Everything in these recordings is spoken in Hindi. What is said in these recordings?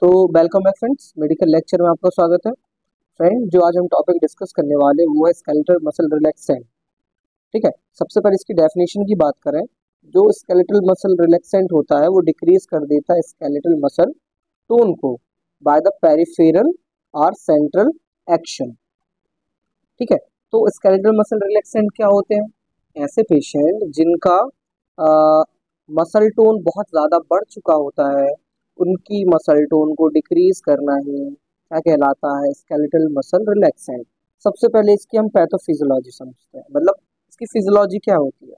तो welcome back friends, medical lecture में आपका स्वागत है। फ्रेंड, जो आज हम टॉपिक डिस्कस करने वाले हैं वो है स्केलेटल मसल रिलैक्सेंट। ठीक है, सबसे पहले इसकी डेफिनेशन की बात करें। जो स्केलेटल मसल रिलैक्सेंट होता है वो डिक्रीज कर देता है स्केलेटल मसल टोन को बाय द पेरिफेरल और सेंट्रल एक्शन। ठीक है, तो स्केलेटल मसल रिलैक्सेंट क्या होते हैं? ऐसे पेशेंट जिनका मसल टोन बहुत ज़्यादा बढ़ चुका होता है, उनकी मसल टोन को डिक्रीज करना ही क्या कहलाता है? Skeletal muscle relaxant. सबसे पहले इसकी हम पैथोफिजियोलॉजी समझते हैं, मतलब इसकी फिजियोलॉजी क्या होती है।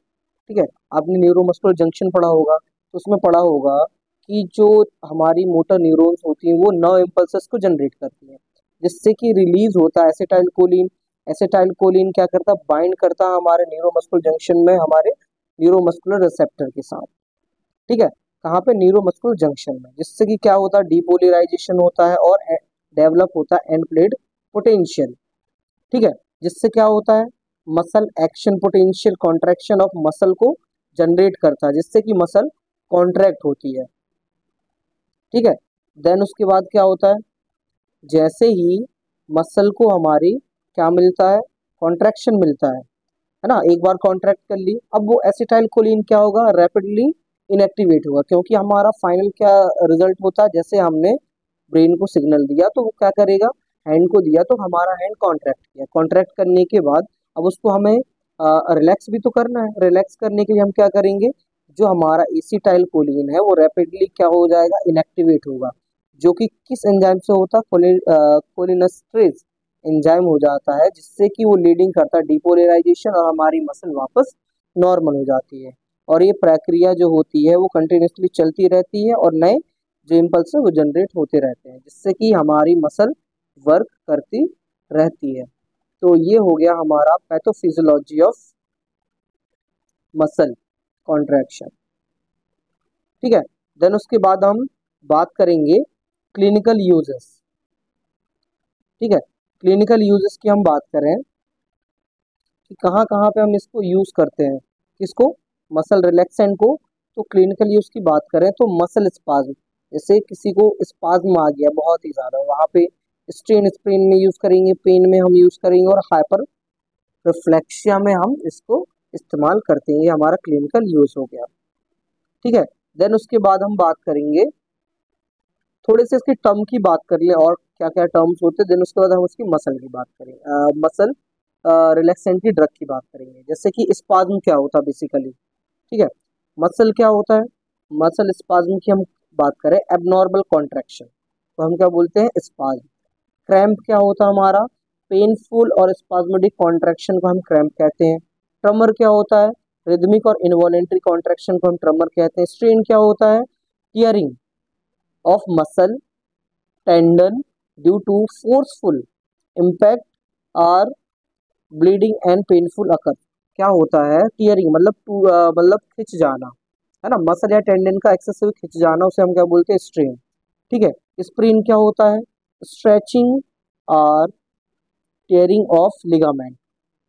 ठीक है, आपने न्यूरोमस्कुलर जंक्शन पढ़ा होगा, तो उसमें पढ़ा होगा कि जो हमारी मोटर न्यूरॉन्स होती हैं वो नर्व इम्पल्सेस को जनरेट करती हैं, जिससे कि रिलीज होता है एसिटाइलकोलिन। एसिटाइलकोलिन क्या करता है? बाइंड करता है हमारे न्यूरोमस्कुलर जंक्शन में हमारे न्यूरोमस्कुलर रिसेप्टर के साथ। ठीक है, कहाँ पे? न्यूरोमस्कुलर जंक्शन में, जिससे कि क्या होता है? डीपोलराइजेशन होता है और डेवलप होता है एंड प्लेट पोटेंशियल। ठीक है, जिससे क्या होता है? Muscle action potential contraction of muscle को जनरेट करता है, जिससे कि मसल कॉन्ट्रैक्ट होती है। ठीक है, देन उसके बाद क्या होता है? जैसे ही मसल को हमारी क्या मिलता है? कॉन्ट्रैक्शन मिलता है ना। एक बार कॉन्ट्रैक्ट कर ली, अब वो एसिटाइलकोलिन क्या होगा? रैपिडली इनएक्टिवेट होगा, क्योंकि हमारा फाइनल क्या रिजल्ट होता है? जैसे हमने ब्रेन को सिग्नल दिया तो वो क्या करेगा? हैंड को दिया तो हमारा हैंड कॉन्ट्रैक्ट किया। कॉन्ट्रैक्ट करने के बाद अब उसको हमें रिलैक्स भी तो करना है। रिलैक्स करने के लिए हम क्या करेंगे? जो हमारा एसिटाइलकोलिन है वो रैपिडली क्या हो जाएगा? इनएक्टिवेट होगा, जो कि किस एंजाइम से होता है? कोलिनेस्ट्रेज एंजाइम हो जाता है, जिससे कि वो लीडिंग करता है डिपोलराइजेशन और हमारी मसल वापस नॉर्मल हो जाती है। और ये प्रक्रिया जो होती है वो कंटिन्यूसली चलती रहती है और नए जो इम्पल्स है वो जनरेट होते रहते हैं, जिससे कि हमारी मसल वर्क करती रहती है। तो ये हो गया हमारा पैथोफिजियोलॉजी ऑफ मसल कॉन्ट्रैक्शन। ठीक है, देन उसके बाद हम बात करेंगे क्लिनिकल यूजेस। ठीक है, क्लिनिकल यूजेस की हम बात करें कि कहाँ कहाँ पे हम इसको यूज करते हैं। किसको? मसल रिलैक्सेंट को। तो क्लिनिकल यूज की बात करें तो मसल स्पाज्म, जैसे किसी को स्पाज्म आ गया बहुत ही ज्यादा, वहां पे स्ट्रेन स्प्रेन में यूज करेंगे, पेन में हम यूज करेंगे और हाइपर रिफ्लेक्सिया में हम इसको इस्तेमाल करते हैं। ये हमारा क्लिनिकल यूज हो गया। ठीक है, देन उसके बाद हम बात करेंगे थोड़े से इसकी टर्म की बात कर ले और क्या क्या टर्म्स होते हैं। देन उसके बाद हम उसकी मसल की बात करेंगे, मसल रिलैक्सेंट की ड्रग की बात करेंगे। जैसे कि स्पाज्म क्या होता है बेसिकली। ठीक है, मसल क्या होता है? मसल स्पाज्म की हम बात करें, एबनॉर्मल कॉन्ट्रैक्शन, तो हम क्या बोलते हैं? स्पाज्म। क्रैम्प क्या होता है हमारा? पेनफुल और स्पाज्मेटिक कॉन्ट्रैक्शन को हम क्रैम्प कहते हैं। ट्रमर क्या होता है? रिदमिक और इनवॉलेंट्री कॉन्ट्रैक्शन को हम ट्रमर कहते हैं। स्ट्रेन क्या होता है? Tearing of muscle tendon due to forceful impact और ब्लीडिंग एंड पेनफुल अकर। क्या होता है? टियरिंग मतलब मतलब खिंच जाना, है ना। मसल या टेंडन का एक्सेसिव खिंच जाना, उसे हम क्या बोलते हैं? स्ट्रेन। ठीक है, स्प्रेन क्या होता है? स्ट्रेचिंग और tearing of ligament.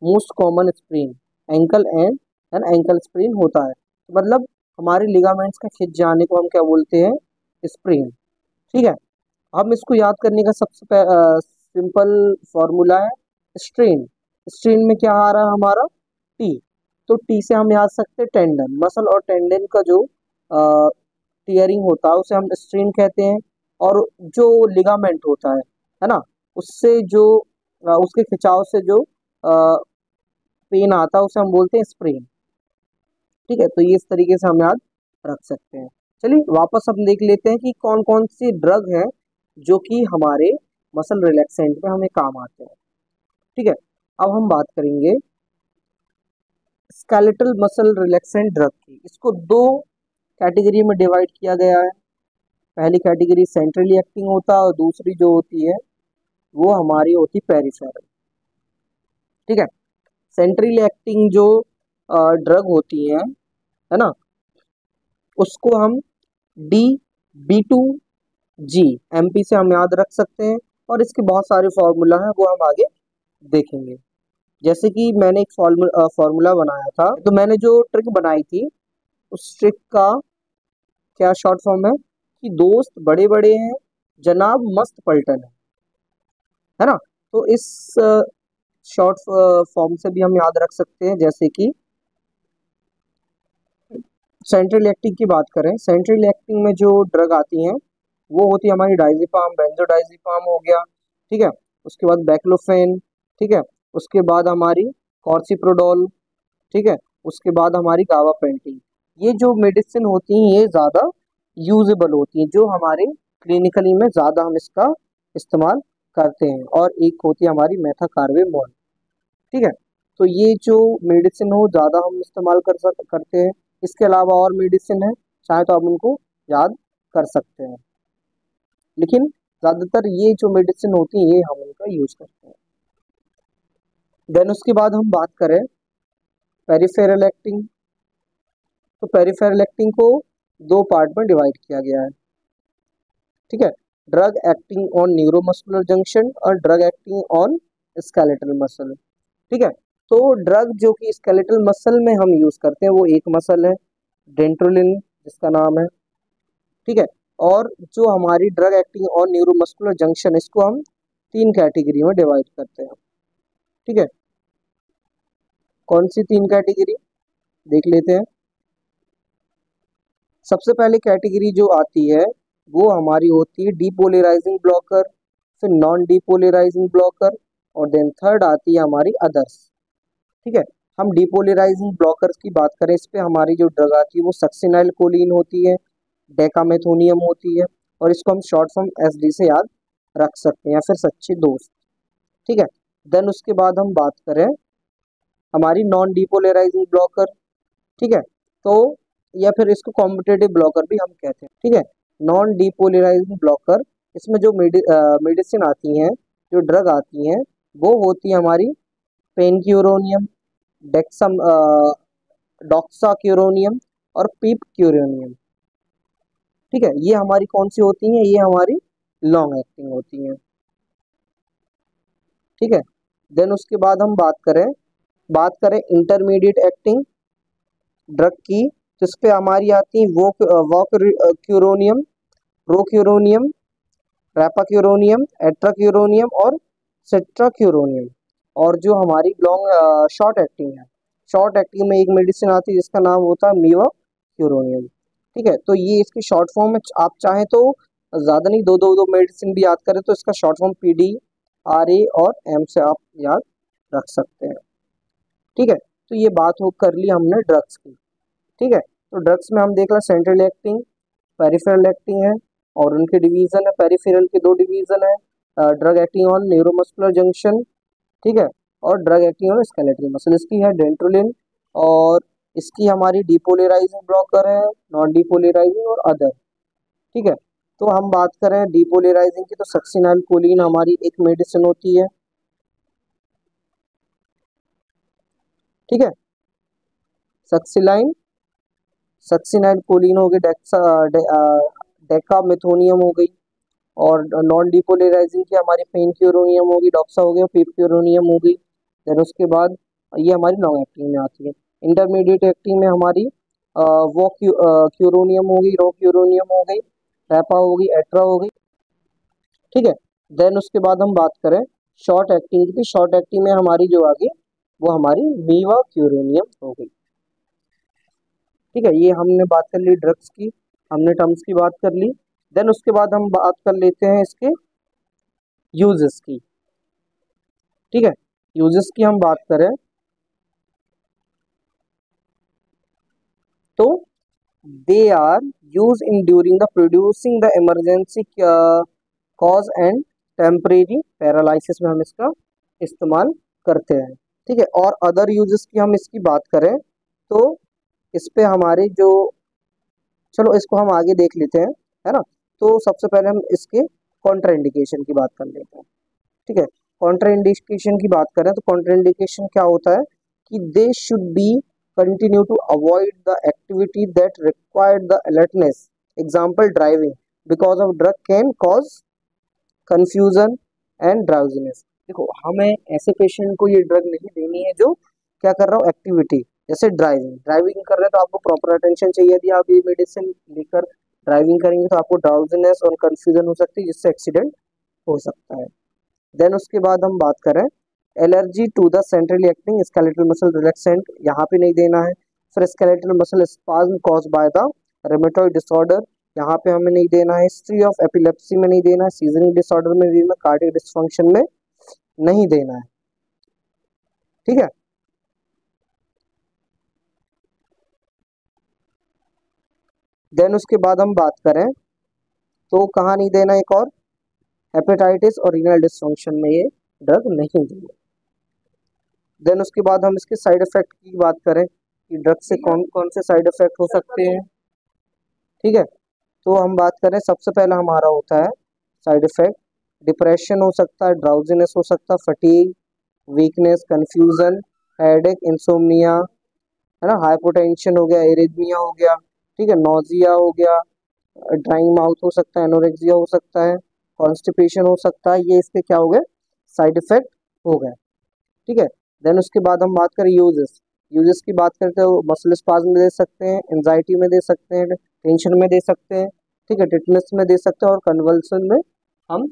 Most common sprain ankle and ankle sprain होता है। मतलब हमारे लिगामेंट्स का खिंच जाने को हम क्या बोलते हैं? स्प्रेन। ठीक है, हम इसको याद करने का सबसे सिंपल फॉर्मूला है स्ट्रेन। स्ट्रेन में क्या आ रहा है हमारा? टी। तो टी से हम याद सकते हैं टेंडन। मसल और टेंडन का जो टीयरिंग होता है उसे हम स्ट्रेन कहते हैं। और जो लिगामेंट होता है ना, उससे जो उसके खिंचाव से जो पेन आता है उसे हम बोलते हैं स्प्रेन। ठीक है, तो ये इस तरीके से हम याद रख सकते हैं। चलिए वापस हम देख लेते हैं कि कौन कौन सी ड्रग है जो कि हमारे मसल रिलैक्सेंट में हमें काम आते हैं। ठीक है, अब हम बात करेंगे स्केलेटल मसल रिलैक्सेंट ड्रग की। इसको दो कैटेगरी में डिवाइड किया गया है। पहली कैटेगरी सेंट्रली एक्टिंग होता है और दूसरी जो होती है वो हमारी होती पेरिफेरल। ठीक है, सेंट्रली एक्टिंग जो ड्रग होती है ना, उसको हम डी B2G MP से हम याद रख सकते हैं। और इसके बहुत सारे फॉर्मूला हैं, वो हम आगे देखेंगे। जैसे कि मैंने एक फॉर्मूला बनाया था, तो मैंने जो ट्रिक बनाई थी उस ट्रिक का क्या शॉर्ट फॉर्म है कि दोस्त बड़े बड़े हैं, जनाब मस्त पलटन है ना। तो इस शॉर्ट फॉर्म से भी हम याद रख सकते हैं, जैसे कि सेंट्रल एक्टिंग की बात करें, सेंट्रल एक्टिंग में जो ड्रग आती हैं वो होती है हमारी डाइजिपाम, बेंजोडाइजिपाम हो गया, ठीक है। उसके बाद बैक्लोफेन, ठीक है। उसके बाद हमारी कॉर्सिप्रोडोल, ठीक है। उसके बाद हमारी गावापेंटिन। ये जो मेडिसिन होती हैं ये ज़्यादा यूजेबल होती हैं, जो हमारे क्लिनिकली में ज़्यादा हम इसका इस्तेमाल करते हैं। और एक होती है हमारी मेथाकार्वेमोल, ठीक है। तो ये जो मेडिसिन हो ज़्यादा हम इस्तेमाल करते हैं। इसके अलावा और मेडिसिन है, चाहे तो आप उनको याद कर सकते हैं, लेकिन ज़्यादातर ये जो मेडिसिन होती है ये हम उनका यूज़ करते हैं। देन उसके बाद हम बात करें पेरिफेरल एक्टिंग। तो पेरिफेरल एक्टिंग को दो पार्ट में डिवाइड किया गया है, ठीक है। Drug acting on neuromuscular junction और drug acting on skeletal muscle, ठीक है। तो ड्रग जो कि स्केलेटल मसल में हम यूज करते हैं वो एक मसल है डेंट्रोलिन जिसका नाम है, ठीक है। और जो हमारी drug acting on neuromuscular junction, इसको हम तीन कैटेगरी में डिवाइड करते हैं, ठीक है। कौन सी तीन कैटेगरी देख लेते हैं। सबसे पहले कैटेगरी जो आती है वो हमारी होती है डीपोलराइजिंग ब्लॉकर, फिर नॉन डीपोलराइजिंग ब्लॉकर, और देन थर्ड आती है हमारी अदर्स, ठीक है। हम डीपोलराइजिंग ब्लॉकर्स की बात करें, इस पे हमारी जो ड्रग आती है वो सक्सिनाइल कोलिन होती है, डेकामेथोनियम होती है, और इसको हम शॉर्ट फॉर्म एसडी से याद रख सकते हैं, या फिर सच्चे दोस्त, ठीक है। देन उसके बाद हम बात करें हमारी नॉन डीपोलराइजिंग ब्लॉकर, ठीक है। तो या फिर इसको कॉम्पिटेटिव ब्लॉकर भी हम कहते हैं, ठीक है। नॉन डीपोलराइजिंग ब्लॉकर, इसमें जो मेडिसिन आती हैं, जो ड्रग आती हैं, वो होती है हमारी पेनक्यूरोनियम, डेक्सम डॉक्साक्यूरोनियम और पीपक्यूरोनियम, ठीक है। ये हमारी कौन सी होती हैं, ये हमारी लॉन्ग एक्टिंग होती हैं, ठीक है। देन उसके बाद हम बात करें इंटरमीडिएट एक्टिंग ड्रग की, जिस पे हमारी आती है वोक्यूरोनियम, प्रोक्यूरोनियम, रैपाक्यूरोनियम, एट्राक्यूरोनियम और सेट्राक्यूरोनियम। और जो हमारी लॉन्ग शॉर्ट एक्टिंग है, शॉर्ट एक्टिंग में एक मेडिसिन आती है जिसका नाम होता है मीवाक्यूरोनियम, ठीक है। तो ये इसकी शॉर्ट फॉर्म है, आप चाहें तो ज़्यादा नहीं, दो मेडिसिन भी याद करें तो इसका शॉर्ट फॉर्म पीडी, आरए और एम से आप याद रख सकते हैं, ठीक है। तो ये बात हो कर ली हमने ड्रग्स की, ठीक है। तो ड्रग्स में हम देख रहे हैं सेंट्रल एक्टिंग, पेरिफेरल एक्टिंग है, और उनके डिवीजन है, पेरिफेरल के दो डिवीजन है, drug acting on neuromuscular junction, ठीक है, और drug acting on skeletal muscle, इसकी है डेंट्रोलिन, और इसकी हमारी डीपोलराइजिंग ब्लॉकर है, नॉन डीपोलराइजिंग और अदर, ठीक है। तो हम बात करें डीपोलराइजिंग की, तो सक्सिनाइल कोलिन हमारी एक मेडिसिन होती है, ठीक है। सक्सिलाइन सक्सिनाइल कोलिन हो गई, डेकामेथोनियम हो गई, और नॉन डीपोलराइजिंग की हमारी पेनक्यूरोनियम होगी, डॉक्सा हो गया, पीपक्यूरोनियम हो गई। देन उसके बाद ये हमारी लॉन्ग एक्टिंग में आती है। इंटरमीडिएट एक्टिंग में हमारी वो क्यूरोनियम हो गई, रो क्यूरोनियम हो गई, रैपा हो गई, एट्रा हो गई, ठीक है। देन उसके बाद हम बात करें शॉर्ट एक्टिंग की, शॉर्ट एक्टिंग में हमारी जो आ गई वो हमारी मीवा क्यूरोनियम हो गई, ठीक है। ये हमने बात कर ली ड्रग्स की, हमने टर्म्स की बात कर ली। देन उसके बाद हम बात कर लेते हैं इसके यूजेस की, ठीक है। यूजेस की हम बात करें तो they are use in during the producing the emergency cause and temporary paralysis में हम इसका इस्तेमाल करते हैं, ठीक है। और अदर यूजेस की हम इसकी बात करें तो इस पे हमारे जो, चलो इसको हम आगे देख लेते हैं, है ना। तो सबसे पहले हम इसके कॉन्ट्राइंडिकेशन की बात कर लेते हैं, ठीक है। कॉन्ट्राइंडिकेशन की बात करें तो कॉन्ट्राइंडिकेशन क्या होता है कि they should be continue to avoid the activity that required the alertness, example driving because of drug can cause confusion and drowsiness. देखो हमें ऐसे पेशेंट को ये ड्रग नहीं देनी है जो क्या कर रहा हो एक्टिविटी, जैसे ड्राइविंग ड्राइविंग कर रहे हैं तो आपको प्रॉपर अटेंशन चाहिए, यदि आप ये मेडिसिन लेकर ड्राइविंग करेंगे तो आपको ड्राउजीनेस और कंफ्यूजन हो सकती है, जिससे एक्सीडेंट हो सकता है। देन उसके बाद हम बात करें allergy to the centrally acting skeletal muscle relaxant, यहाँ पे नहीं देना है। फिर skeletal muscle spasm cause by the rheumatoid disorder, यहाँ पे हमें नहीं देना है। हिस्ट्री ऑफ एपिलेप्सी में नहीं देना है। सीजनिंग डिसऑर्डर में भी, कार्डियक डिसफंक्शन में नहीं देना है। ठीक है, देन उसके बाद हम बात करें तो कहाँ नहीं देना, एक और हेपेटाइटिस और रीनल डिसफंक्शन में ये ड्रग नहीं देना। देन उसके बाद हम इसके साइड इफेक्ट की बात करें कि ड्रग से कौन कौन से साइड इफेक्ट हो सकते हैं। ठीक है, तो हम बात करें, सबसे पहला हमारा होता है साइड इफेक्ट, डिप्रेशन हो सकता है, ड्राउजीनेस हो सकता है, fatigue, weakness, confusion, headache, insomnia, है ना, हाइपोटेंशन हो गया, एरिथमिया हो गया, ठीक है, नोजिया हो गया, ड्राइंग माउथ हो सकता है, एनोरेक्सिया हो सकता है, कॉन्स्टिपेशन हो सकता है। ये इसके क्या हो गए, साइड इफेक्ट हो गए। ठीक है, देन उसके बाद हम बात करें यूजेस। यूजेस की बात करते हो, मसल स्पाज्म में दे सकते हैं, एंजाइटी में दे सकते हैं, टेंशन में दे सकते हैं, ठीक है, टिटनेस में दे सकते हैं और कन्वल्सन में हम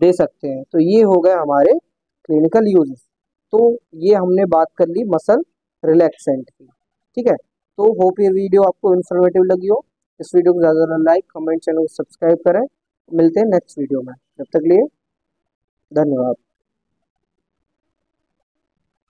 दे सकते हैं। तो ये हो गए हमारे क्लिनिकल यूजेस। तो ये हमने बात कर ली मसल रिलैक्सेंट की। ठीक है, तो होप ये वीडियो आपको इन्फॉर्मेटिव लगी हो। इस वीडियो को ज़्यादा ज़्यादा लाइक, कमेंट, चैनल को सब्सक्राइब करें। मिलते हैं नेक्स्ट वीडियो में, जब तक लिए धन्यवाद।